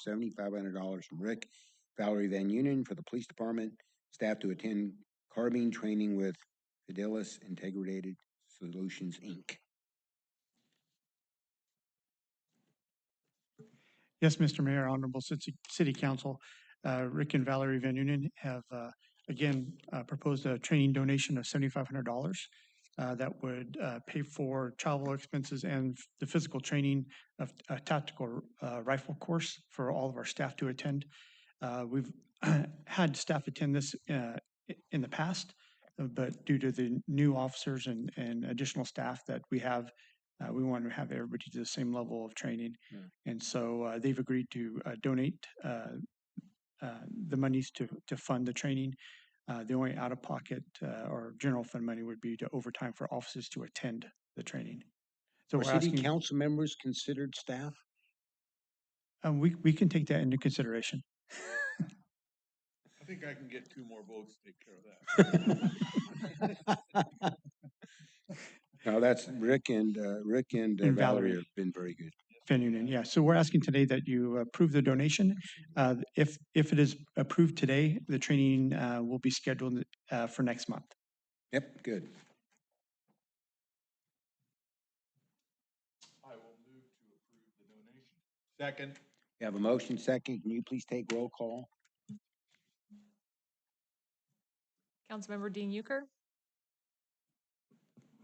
$7,500 from Rick Valerie Van Unen for the police department staff to attend carbine training with Fidelis Integrated Solutions, Inc. Yes, Mr. Mayor, Honorable City Council, Rick and Valerie Van Unen have again proposed a training donation of $7,500 that would pay for travel expenses and the physical training of a tactical rifle course for all of our staff to attend. We've had staff attend this in the past, but due to the new officers and additional staff that we have, we want to have everybody to the same level of training. And so they've agreed to donate the monies to fund the training. The only out-of-pocket or general fund money would be to overtime for officers to attend the training. So Are we're city asking, council members considered staff? we can take that into consideration. I think I can get 2 more votes to take care of that. No, that's Rick and And Valerie Valerie. have been very good. Van Unen, yeah. So we're asking today that you approve the donation. If it is approved today, the training will be scheduled for next month. Yep, good. I will move to approve the donation. Second. You have a motion second. Can you please take roll call? Councilmember Dean Euchre.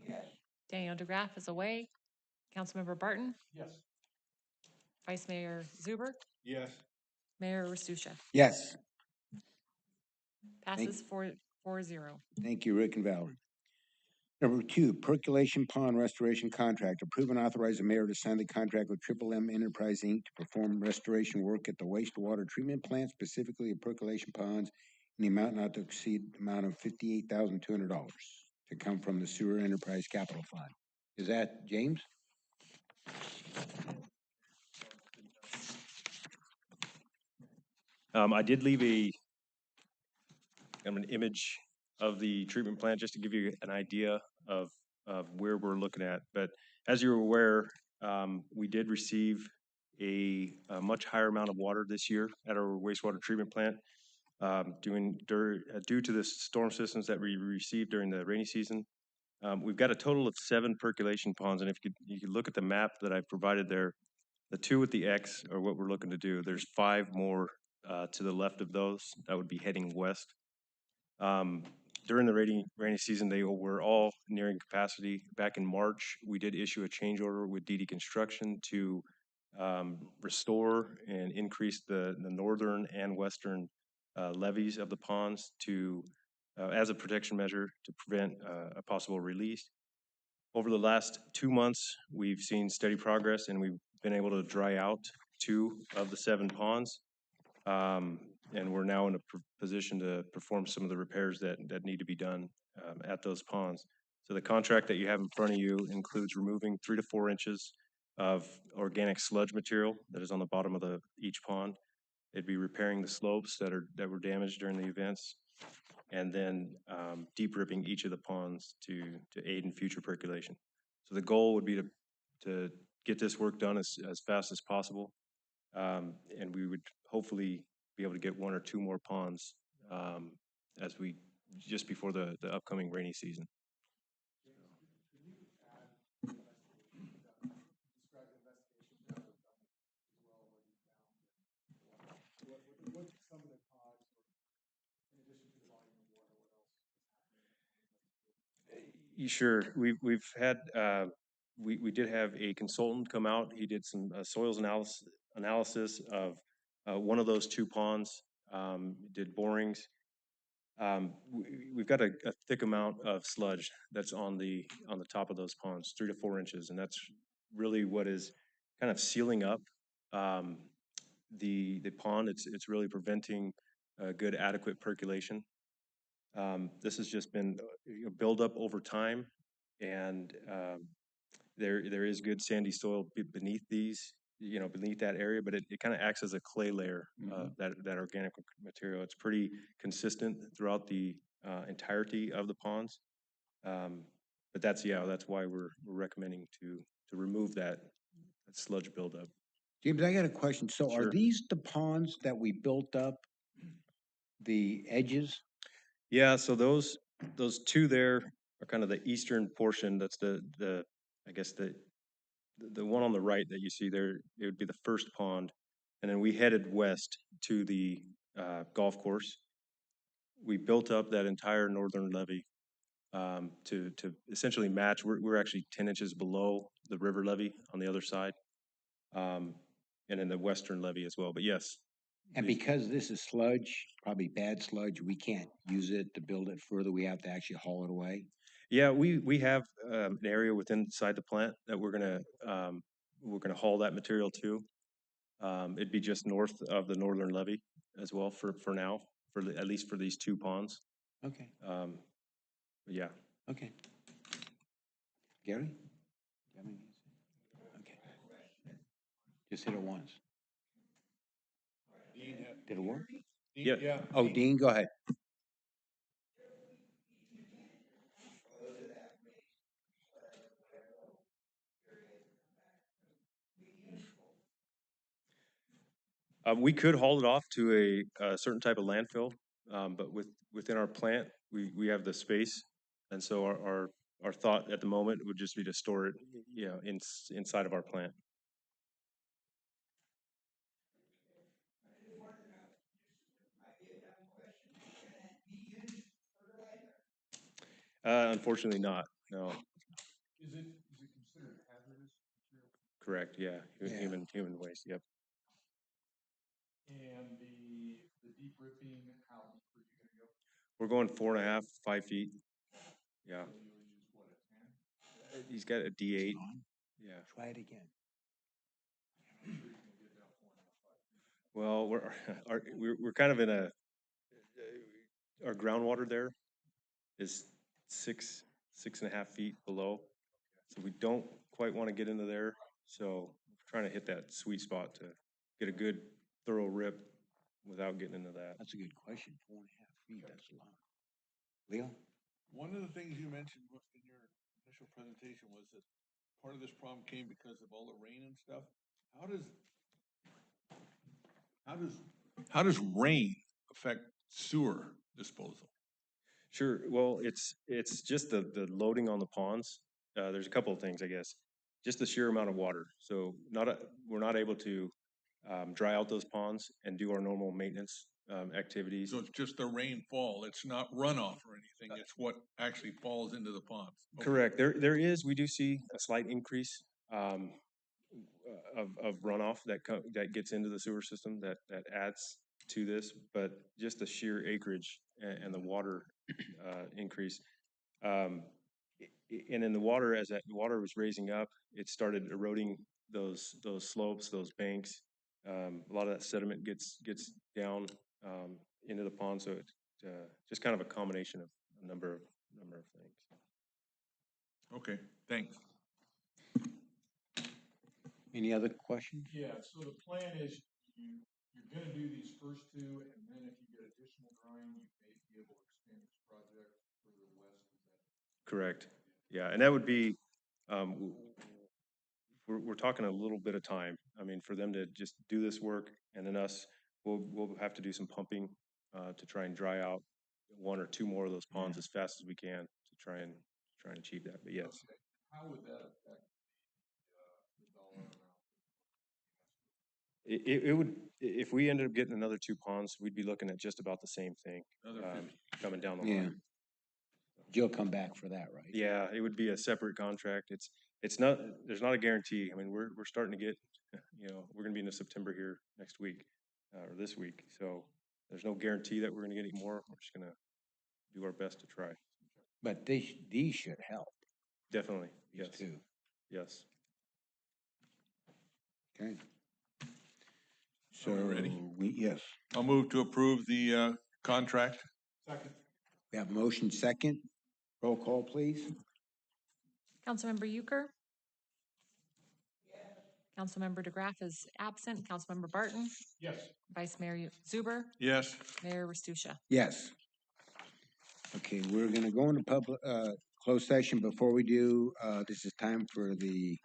Yes. Daniel DeGraff is away. Councilmember Barton. Yes. Vice Mayor Zuber. Yes. Mayor Rasusha. Yes. Passes 4-0. Thank you, Rick and Valerie. Number 2, percolation pond restoration contract. Approve and authorize the mayor to sign the contract with Triple M Enterprise, Inc. to perform restoration work at the wastewater treatment plant, specifically at percolation ponds, in the amount not to exceed the amount of $58,200 to come from the Sewer Enterprise Capital Fund. Is that James? I did leave an image of the treatment plant just to give you an idea of where we're looking at. But as you're aware, we did receive a much higher amount of water this year at our wastewater treatment plant due to the storm systems that we received during the rainy season. We've got a total of 7 percolation ponds, and if you could look at the map that I provided there, the 2 with the X are what we're looking to do. There's 5 more to the left of those that would be heading west. During the rainy season, they were all nearing capacity. Back in March, we did issue a change order with DD Construction to restore and increase the northern and western levees of the ponds to as a protection measure to prevent a possible release. Over the last 2 months, we've seen steady progress, and we've been able to dry out 2 of the 7 ponds. And we're now in a position to perform some of the repairs that need to be done at those ponds. So the contract that you have in front of you includes removing 3 to 4 inches of organic sludge material that is on the bottom of each pond. It'd be repairing the slopes that were damaged during the events, and then deep ripping each of the ponds to aid in future percolation. So the goal would be to get this work done as fast as possible, and we would hopefully be able to get 1 or 2 more ponds just before the upcoming rainy season. Sure. We've had we did have a consultant come out. He did some soils analysis of 1 of those 2 ponds. Did borings. We've got a thick amount of sludge that's on the top of those ponds, 3 to 4 inches, and that's really what is kind of sealing up the pond. It's really preventing good adequate percolation. This has just been a buildup over time, and there is good sandy soil beneath these, beneath that area, but it kind of acts as a clay layer, that organic material. It's pretty consistent throughout the entirety of the ponds, but that's why we're recommending to remove that sludge buildup. James, I got a question. So are Sure. these the ponds that we built up? The edges? Yeah, so those two there are kind of the eastern portion. That's I guess the one on the right that you see there, it would be the first pond. And then we headed west to the golf course. We built up that entire northern levee to essentially match. We're actually 10 inches below the river levee on the other side, and in the western levee as well. But yes, And these- because this is sludge, probably bad sludge, we can't use it to build it further. We have to actually haul it away. yeah, we have an area within inside the plant that we're gonna haul that material to. It'd be just north of the northern levee as well for now, at least for these two ponds. Okay, But yeah, okay. Gary? Do you have anything to say? Okay. Just hit it once. Did it work? Yeah. Oh, Dean, go ahead. we could haul it off to a certain type of landfill, but within our plant, we have the space, and so our thought at the moment would just be to store it, inside of our plant. Unfortunately not, no. Is it considered hazardous material? Correct, yeah, Yeah. human waste, yep. And the deep ripping, how deep are you gonna go? We're going 4.5, 5 feet, yeah. So you'll use what, a 10? He's got a D8, On. yeah. Try it again. I'm sure you can get down 4.5. Well, we're kind of in our groundwater there is 6.5 feet below. So we don't quite want to get into there. So we're trying to hit that sweet spot to get a good thorough rip without getting into that. That's a good question. 4.5 feet, that's a lot. Leo? One of the things you mentioned in your initial presentation was that part of this problem came because of all the rain and stuff. How does rain affect sewer disposal? Sure. Well, it's just the loading on the ponds. There's a couple of things, I guess. Just the sheer amount of water. So we're not able to dry out those ponds and do our normal maintenance activities. So it's just the rainfall, it's not runoff or anything, it's what actually falls into the ponds. Okay. Correct. We do see a slight increase of runoff that gets into the sewer system that adds to this, but just the sheer acreage and the water increase. And in the water, as that water was raising up, it started eroding those slopes, those banks. A lot of that sediment gets down into the pond, so it's just kind of a combination of a number of things. Okay, thanks. Any other questions? Yeah, so the plan is you're gonna do these first two, and then if you get additional drawing, you may be able to expand this project further west, is that? Correct. Yeah, and that would be, we're talking a little bit of time. I mean, for them to just do this work, and then we'll have to do some pumping to try and dry out one or two more of those ponds as fast as we can to try and achieve that. But yes, Okay. How would that affect the dollar amount? it would, if we ended up getting another two ponds, we'd be looking at just about the same thing Another 50. coming down the Yeah. line. You'll come back for that, right? Yeah, it would be a separate contract. It's not, there's not a guarantee. I mean, we're starting to get, we're gonna be into September here next week, or this week. So there's no guarantee that we're gonna get any more. We're just gonna do our best to try. But these should help, Definitely, these yes, two. yes. Okay. Are we ready? Yes. I'll move to approve the contract. Second. We have motion second. Roll call, please. Councilmember Euchre? Councilmember DeGraff is absent. Councilmember Barton? Yes. Vice Mayor Zuber? Yes. Mayor Restucia? Yes. Okay, we're gonna go into public, closed session. Before we do, this is time for the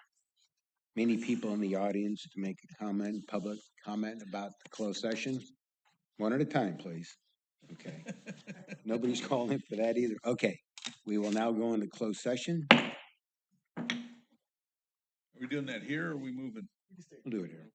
many people in the audience to make a comment, public comment about the closed session? One at a time, please. Okay. Nobody's calling for that either. Okay, we will now go into closed session. Are we doing that here or are we moving? We'll do it here.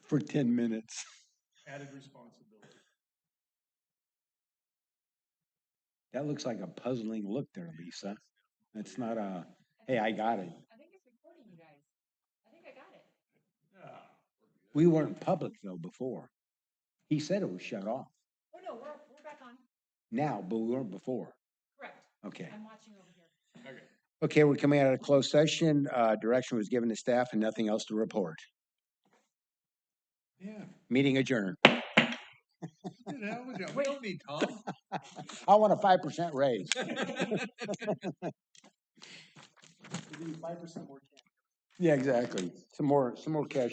For 10 minutes. Added responsibility. That looks like a puzzling look there, Lisa. That's not a, hey, I got it. I think it's recording you guys. I think I got it. Yeah. We weren't public though before. He said it was shut off Oh, no, we're back on. now, but we weren't before. Correct. Okay. I'm watching over here. Okay. Okay, we're coming out of closed session. Direction was given to staff and nothing else to report. Yeah. Meeting adjourned. What the hell was that? We don't need Tom. I want a 5% raise. 5% more. Yeah, exactly. Some more cash.